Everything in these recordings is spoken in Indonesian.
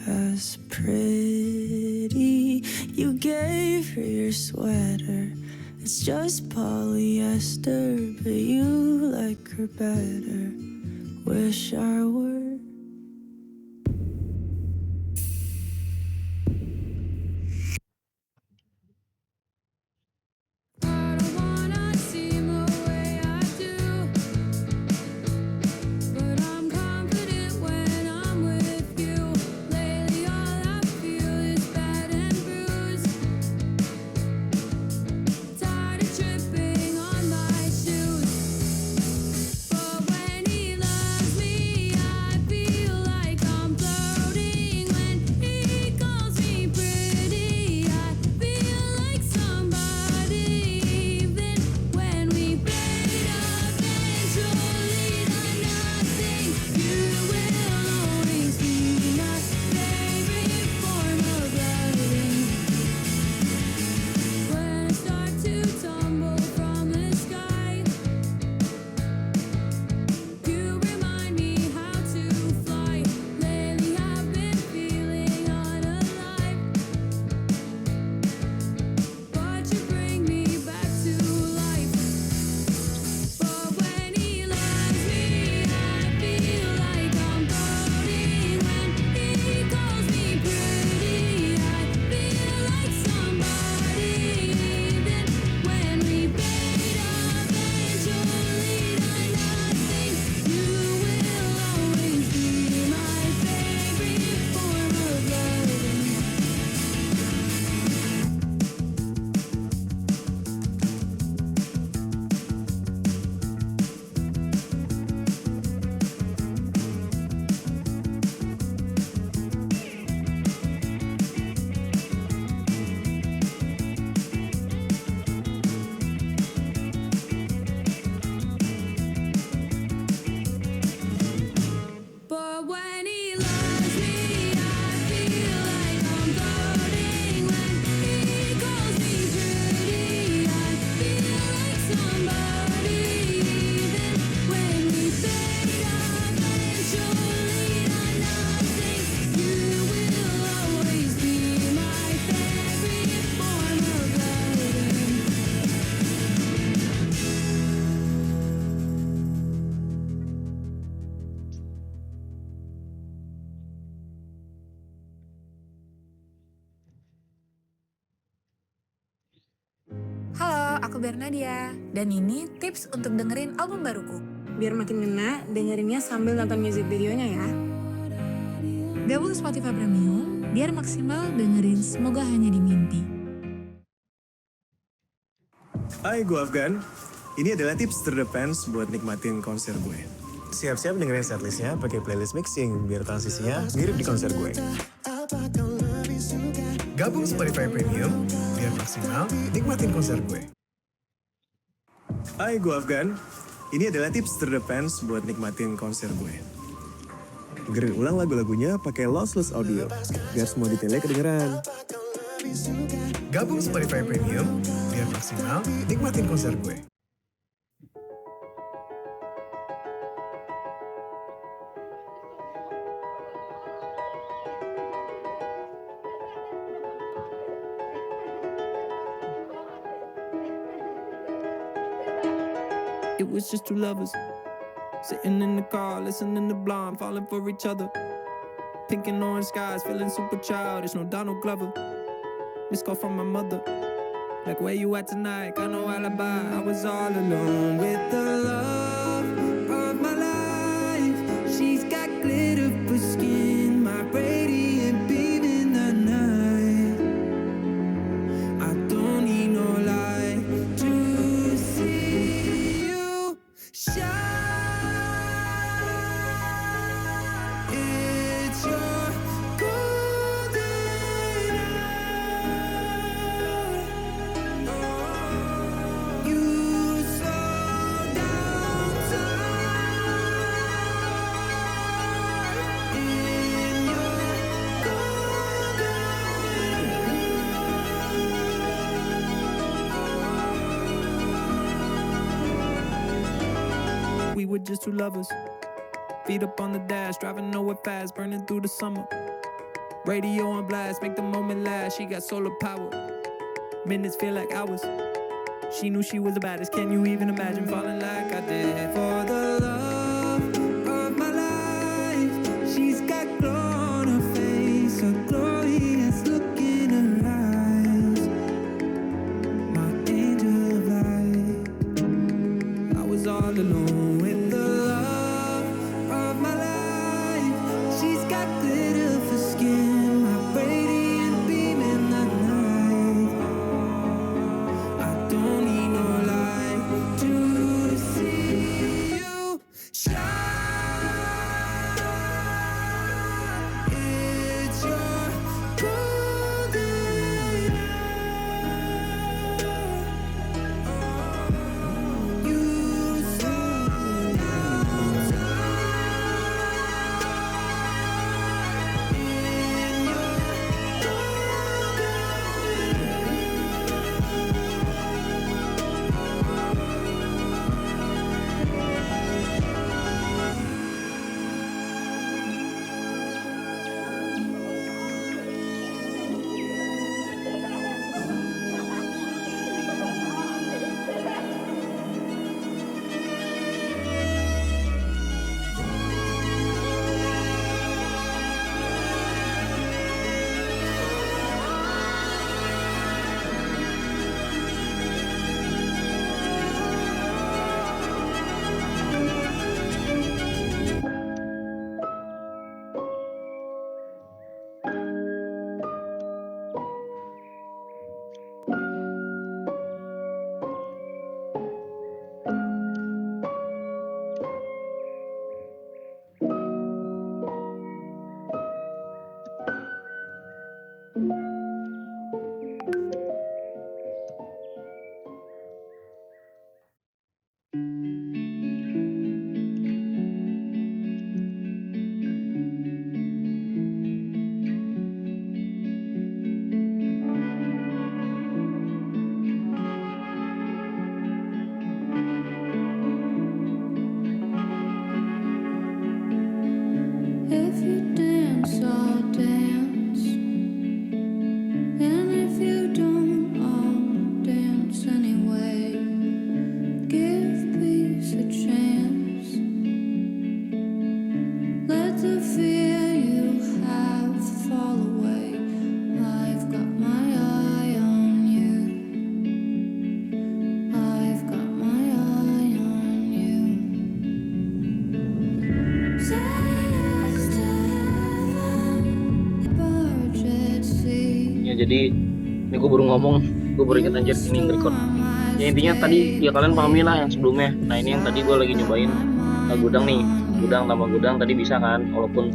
as pretty. You gave her your sweater. It's just polyester, but you like her better. Wish I were. Halo, aku Bernadia. Dan ini tips untuk dengerin album baruku. Biar makin ngena, dengerinnya sambil nonton music videonya ya. Gabung Spotify Premium, biar maksimal dengerin Semoga Hanya di Mimpi. Hai, gue Afgan. Ini adalah tips terdepan buat nikmatin konser gue. Siap-siap dengerin setlistnya pakai playlist mixing biar transisinya mirip di konser gue. Gabung Spotify Premium biar maksimal nikmatin konser gue. Hai, gue Afgan. Ini adalah tips terdepan buat nikmatin konser gue. Dengerin ulang lagu-lagunya pakai lossless audio biar semua detailnya kedengeran. Gabung Spotify Premium biar maksimal nikmatin konser gue. It was just two lovers sitting in the car, listening to Blonde, falling for each other. Pink and orange skies, feeling super childish. No Donald Glover. Missed call from my mother. Like, where you at tonight? Got no alibi. I was all alone with the love of my life. She's got glitter for skin, my radiant beam in the night. I don't need no light to see you shine. It's your golden hour. You slow down time in your golden. We were just two lovers. Feet up on the dash, driving nowhere fast, burning through the summer. Radio on blast, make the moment last. She got solar power. Minutes feel like hours. She knew she was the baddest. Can you even imagine falling like I did? For the love of my life, she's got glow on her face, a glorious look in her eyes. My angel of light. I was all alone with the love of my life. She's got glitter for skin, my radiant beam in the night. I don't need no light to see you shine. It's your golden hour. You slow down time in your If you dance, I'll dance. And if you don't, I'll dance anyway. Give peace a chance. Let the fear you have fall away. I've got my eye on you. I've got my eye on you. Say yes to heaven, barge at sea. Ya jadi ini gue baru ngomong, gue baru inget anjir ini record. Ya intinya tadi ya kalian pahami lah yang sebelumnya. Nah ini yang tadi gue lagi nyobain gudang nih, gudang tambah gudang tadi bisa kan, walaupun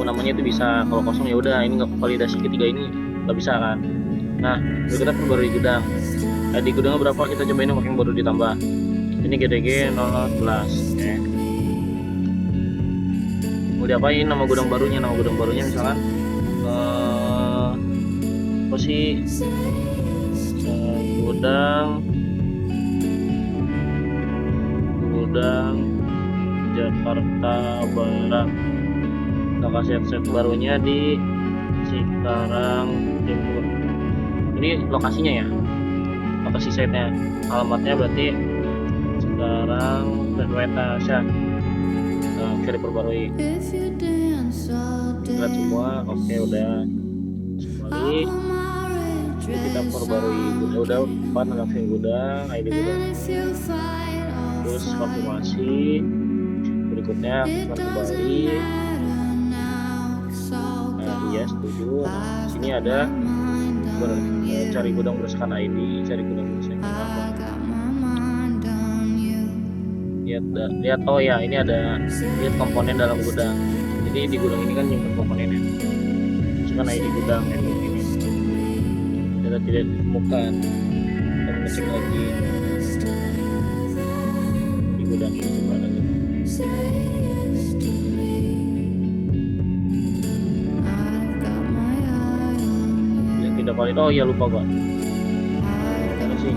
namanya itu bisa, kalau kosong ya udah ini nggak validasi ketiga ini nggak bisa kan. Nah kita perbarui gudang. Di gudangnya berapa kita cobain yang baru ditambah. Ini GDG 011 ya. Mau diapain nama gudang barunya? Nama gudang barunya misalkan apa sih, gudang Jakarta Barat. Kita kasih set barunya di Cikarang Timur. Ini lokasinya ya, lokasi setnya, alamatnya berarti Cikarang Vetasya. Nah, bisa diperbarui. Lihat semua, oke udah. Kembali kita perbarui udah ngasih gudang, ID gudang, terus konfirmasi. Berikutnya kita kembali. Nah iya setuju. Nah, sini ada cari gudang berdasarkan ID, cari gudang berdasarkan apa. Lihat oh ya ini ada lihat komponen dalam gudang. Jadi di gudang ini kan nyimpen komponennya. Misalkan ID gudang ini data tidak ditemukan, kita ngecek lagi di gudang ini coba lagi. Yang tidak valid, oh iya lupa gua. Mana sih?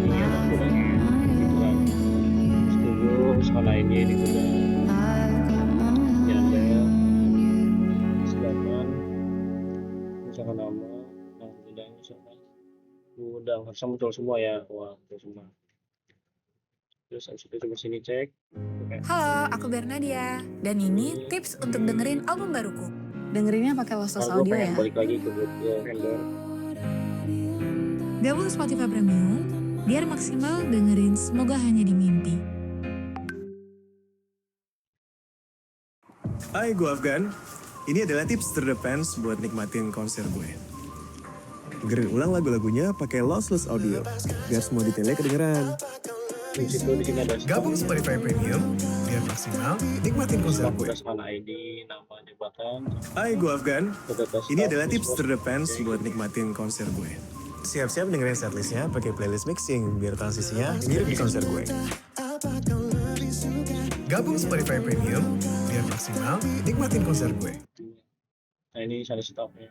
Ini ya gudangnya, gitu kan. Setuju, skala ini di gudang. Ya Gudang harusnya muncul semua ya. Wah, muncul semua. Terus habis itu coba sini cek. Oke. Halo, aku Bernadia. Dan ini tips untuk dengerin album baruku. Dengerinnya pakai Lossless Kalau gue Audio pengen ya. balik lagi ke vendor. Gabung Spotify Premium, biar maksimal dengerin Semoga Hanya di Mimpi. Hai, gue Afgan. Ini adalah tips terdepends buat nikmatin konser gue. Dengerin ulang lagu-lagunya pakai Lossless Audio, biar semua detailnya kedengeran. Di sini ada Gabung Spotify Premium, biar maksimal nikmatin konser gue. mana ID, nama jabatan. Hai, gue Afgan. Data Ini staff, adalah tips terus terdepends buat nikmatin konser gue. Siap-siap dengerin setlistnya pakai playlist mixing, biar transisinya mirip di konser gue. Gabung Spotify Premium, biar maksimal nikmatin konser gue. Nah ini ada stopnya.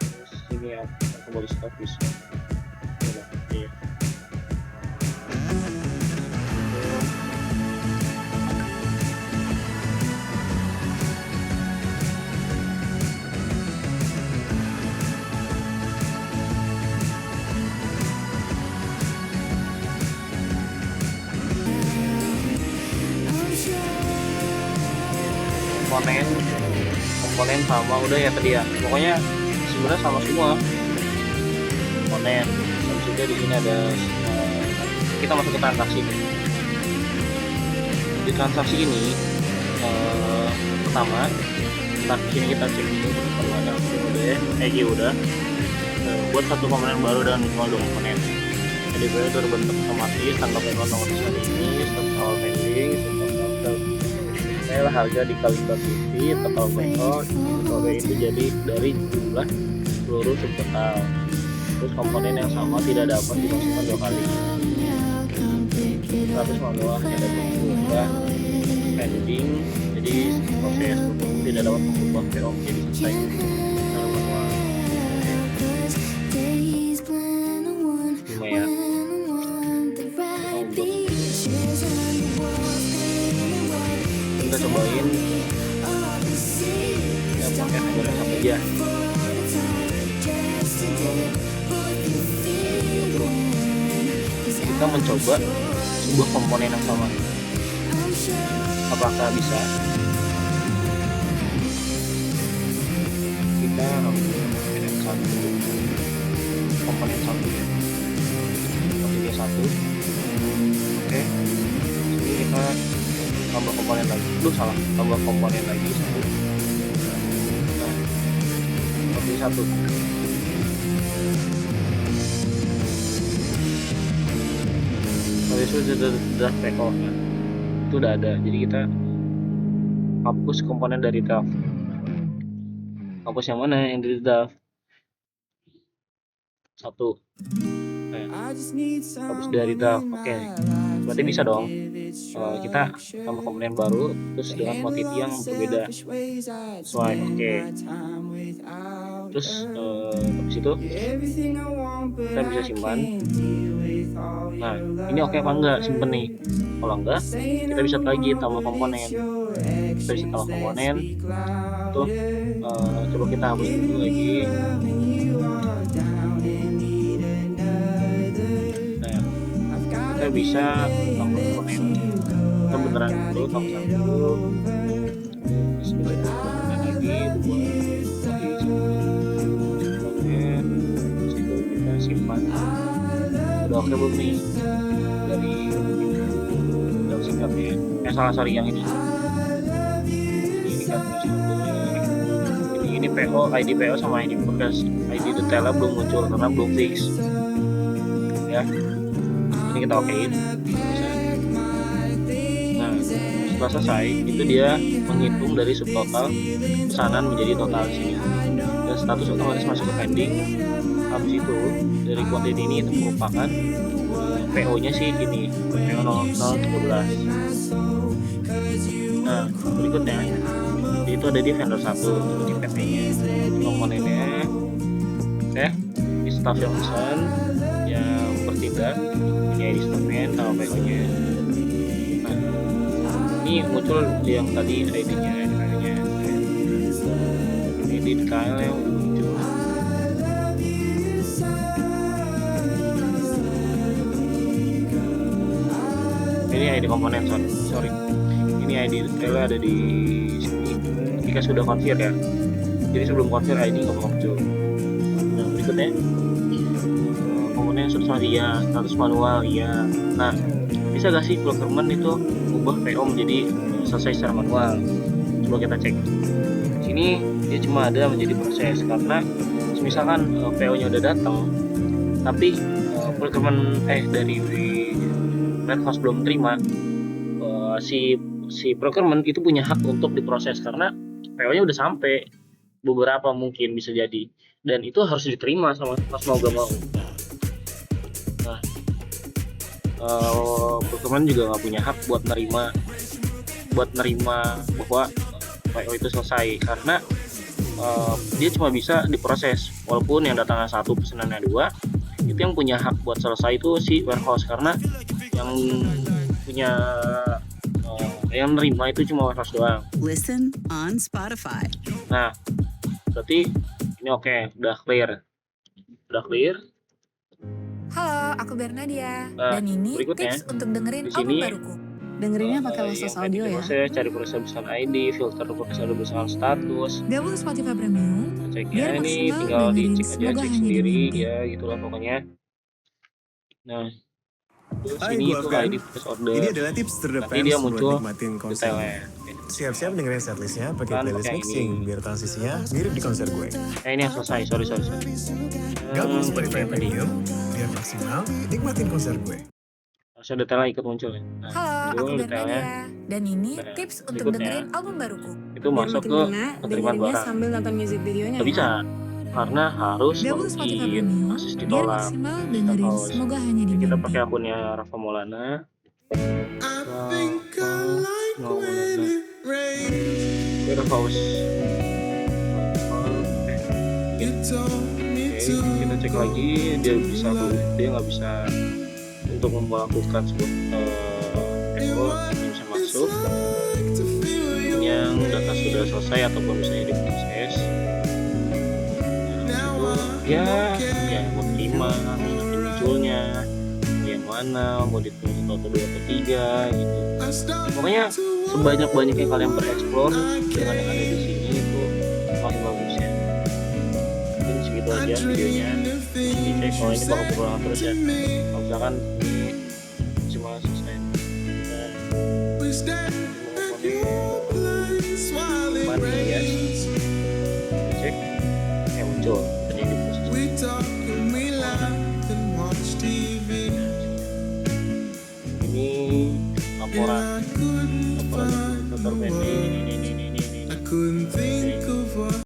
Terus ini aku mau di stop bisa. Iya. komponen sama udah ya tadi ya, pokoknya sebenarnya sama semua komponen. Habis itu di sini ada kita masuk ke transaksi. Di transaksi ini pertama di sini kita cek dulu kalau ada udah buat satu komponen baru dan minimal 2 komponen. Jadi gue itu terbentuk otomatis tanpa otomatis ini stop awal pending harga dikali quantity total PO itu jadi dari jumlah seluruh subtotal. Terus komponen yang sama tidak dapat dimasukkan 2 kali. 100 manual hanya dapat mengubah pending, jadi proses tidak dapat mengubah PO jadi selesai secara manual. Lumayan. Kita cobain ya pakai vendor yang sama aja. Kita mencoba sebuah komponen yang sama, apakah bisa? Kita ambil komponen satu oke. Jadi kita tambah komponen lagi, tambah komponen lagi satu. Nah, seperti satu. Kalau itu sudah PO kan, itu udah ada. Jadi kita hapus komponen dari draft. Hapus yang mana? Yang dari draft. Satu. Hapus dari draft. Oke. Berarti bisa dong. Kita tambah komponen baru terus dengan quantity yang berbeda sesuai. Oke. Terus habis itu kita bisa simpan. Nah ini oke apa enggak, simpen nih. Kalau enggak kita bisa lagi tambah komponen. Kita bisa tambah komponen tuh. Coba kita hapus dulu lagi. Nah kita bisa tambah komponen. Kita beneran dulu tambah satu. Terus kita tambah lagi 2. Terus kita simpan. Udah oke belum nih dari singkatnya? Sorry yang ini kan ini PO, ID PO sama ID bekas. ID detailnya belum muncul karena belum fix ya. Ini kita okein. Nah setelah selesai itu dia menghitung dari subtotal pesanan menjadi total di sini dan status otomatis masuk ke pending. Habis itu dari quantity ini itu merupakan PO nya sih ini PO 0013. Nah berikutnya itu ada di vendor 1 di PT nya komponennya di staff yang pesan yang bertindak ini ID statement sama PO nya. Nah ini muncul yang tadi ID nya ini di detailnya muncul. Ini ID komponen, sorry. Ini ID detailnya ada di sini ketika sudah konfir ya. Jadi sebelum konfir ID nggak muncul. Nah berikutnya komponen sudah iya, status manual iya. Nah bisa gak sih procurement itu ubah PO menjadi selesai secara manual? Coba kita cek. Sini dia cuma ada menjadi proses karena misalkan PO-nya udah datang, tapi procurement dari warehouse belum terima, si procurement itu punya hak untuk diproses karena PO-nya udah sampai, beberapa mungkin bisa jadi, dan itu harus diterima sama pas mau gak mau. Nah procurement juga nggak punya hak buat nerima bahwa PO itu selesai karena dia cuma bisa diproses, walaupun yang datangnya 1 pesanannya 2, itu yang punya hak buat selesai itu si warehouse karena yang punya yang nerima itu cuma warehouse doang. Listen on Spotify. Nah berarti ini oke, udah clear. Halo, aku Bernadia. Nah, Dan ini berikutnya, tips untuk dengerin di album sini, baruku. Dengerinnya pakai Lossless Audio ya. Proses cari proses pesan ID, filter proses pesan status. Gabung Spotify Premium, Cek biar ya, ini maksimal tinggal dengerin dicek aja, Semoga cek Hanya sendiri Dimimpi. ya, gitulah pokoknya. Nah terus Hai, ini gua itu Afgan. ID press order. Ini adalah tips Nanti terdepends dia buat muncul nikmatin konser. detailnya. Siap-siap dengerin setlistnya pakai Kan playlist pakai mixing ini. biar transisinya mirip di konser gue. Ini yang selesai, sorry. Gabung Spotify Tadi Premium biar maksimal nikmatin konser gue. harusnya detailnya ikut muncul ya. Nah, Halo, itu aku detailnya Bernadia. Dan ini Nah, tips untuk berikutnya. dengerin album baruku. itu Biar masuk makin ke ngena, penerimaan dengerinnya barang. sambil nonton music videonya Nggak ya. bisa karena harus Gabung Spotify login, Premium, akses biar ditolak. maksimal dengerin Kalau Semoga Hanya kita Dimimpi. pakai akunnya Rafa Maulana. Warehouse. Oke, kita cek lagi, dia nggak bisa untuk melakukan sebuah PO, dia bisa masuk yang data sudah selesai ataupun misalnya diproses. Ya yang mau terima, nanti munculnya mau yang mana, mau ditulis 1, 2, atau 3 gitu. Pokoknya sebanyak-banyaknya kalian bereksplor dengan yang ada di sini itu paling bagus ya. Mungkin segitu aja videonya. Dicek kalau ini bakal berulang terus ya. Kalau misalkan ini cuma selesai mana ya, dicek muncul tadi di proses. Ini laporan total pending ini.